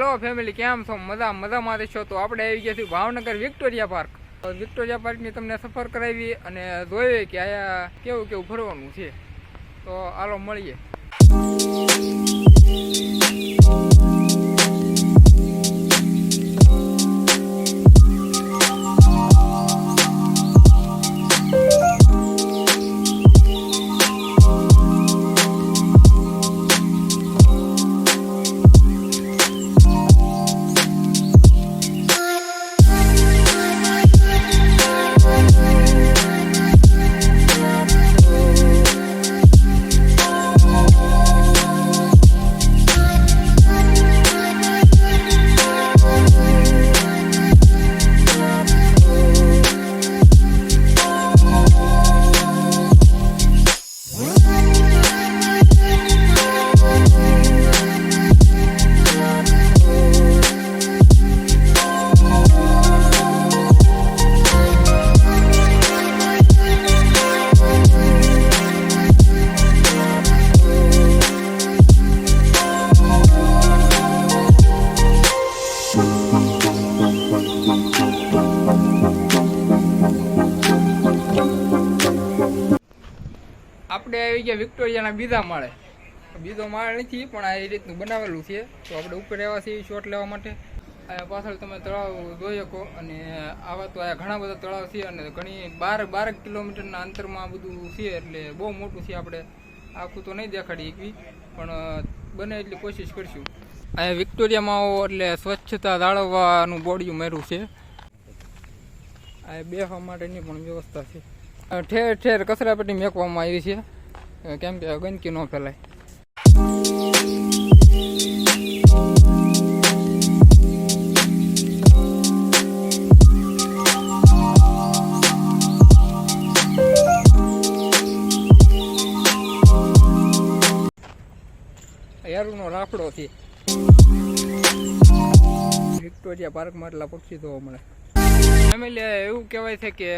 Hello family, કેમ છો? મજામાં છો? તો આપણે આવી ગયા છીએ ભાવનગર વિક્ટોરિયા પાર્ક. વિક્ટોરિયા પાર્કની તમને સફર કરાવી અને જોઈએ કે આયા કેવું કેવું ફરવાનું છે. તો હાલો મળીએ. આપણે આવી ગયા વિક્ટોરિયાના બીજા માળે. બીજો માળ નથી પણ આ એ રીતનું બનાવેલું છે. તો આપણે ઉપર આવ્યા છીએ શોટ લેવા માટે. આ પાછળ તમે તળાવ જોઈ શકો અને આવા તો આ ઘણા બધા તળાવ છે અને ઘણી 12 કિલોમીટરના અંતરમાં આ બધું છે, એટલે બહુ મોટું છે. આપણે આખું તો નહીં દેખાડી એકવી, પણ બને એટલી કોશિશ કરશું. આ વિક્ટોરિયામાં આવો એટલે સ્વચ્છતા જાળવવાનું બોર્ડિયું માર્યું છે. આ બેસવા માટેની પણ વ્યવસ્થા છે. ઠેર ઠેર કચરાપેટી મેકવામાં આવી છે, કેમ કે ગંદકી ન ફેલાય. યારુનો રાફડો છે. વિક્ટોરિયા પાર્કમાં એટલા પક્ષી જોવા મળે. ફેમિલી, એવું કહેવાય છે કે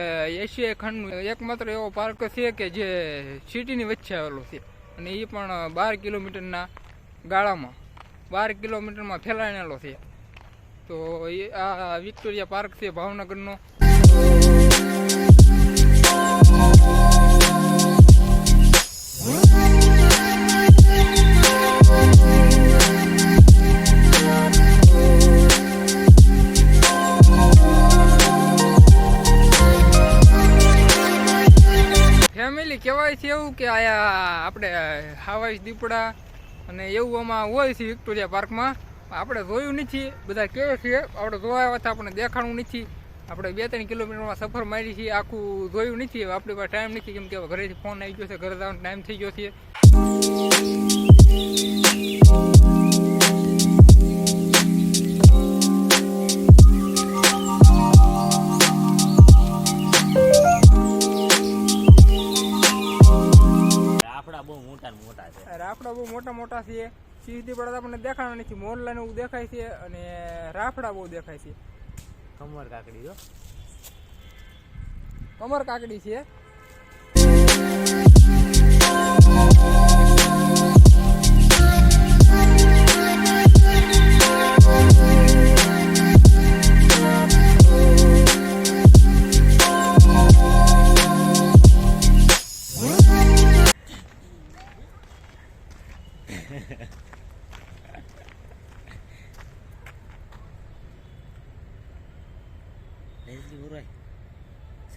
એશિયા ખંડનું એકમાત્ર એવો પાર્ક છે કે જે સિટીની વચ્ચે આવેલો છે, અને એ પણ 12 કિલોમીટરના ગાળામાં 12 કિલોમીટરમાં ફેલાયેલો છે. તો એ આ વિક્ટોરિયા પાર્ક છે ભાવનગરનો. ફેમિલી, કહેવાય છે એવું કે આયા આપણે હાવાઈ દીપડા અને એવું આમાં હોય છે વિક્ટોરિયા પાર્કમાં. આપણે જોયું નથી, બધા કહે છે. આપણે જોવા આવ્યા હતા, આપણે દેખાણું નથી. આપણે 2-3 કિલોમીટરમાં સફર મારી છીએ, આખું જોયું નથી. આપણી પાસે ટાઈમ નથી, કેમ કે ઘરેથી ફોન આવી ગયો છે, ઘરે જવાનો ટાઈમ થઈ ગયો છે. રાફડા બહુ મોટા મોટા છે. સીધી પડતા આપણને દેખાણા નથી. મોરલા ને એવું દેખાય છે અને રાફડા બહુ દેખાય છે. કમર કાકડી છે.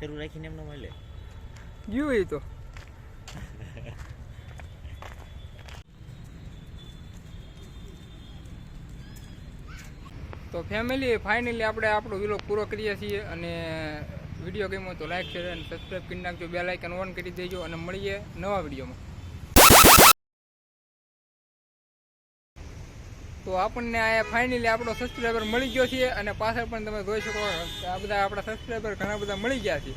શરૂ રાખીને એમનો મળે ગયું એ તો ફેમિલી, ફાઇનલી આપણે આપણો વિડીયો પૂરો કરીએ છીએ. અને વિડીયો ગમ્યો તો લાઈક, શેર અને સબસ્ક્રાઈબ કરી નાખજો. બેલ આઇકન ઓન કરી દેજો અને મળીએ નવા વિડીયોમાં. તો આપણને આ ફાઇનલી આપણો સબસ્ક્રાઈબર મળી ગયો છે અને પાછળ પણ તમે જોઈ શકો આ બધા આપણા સબસ્ક્રાઈબર ઘણા બધા મળી ગયા છે.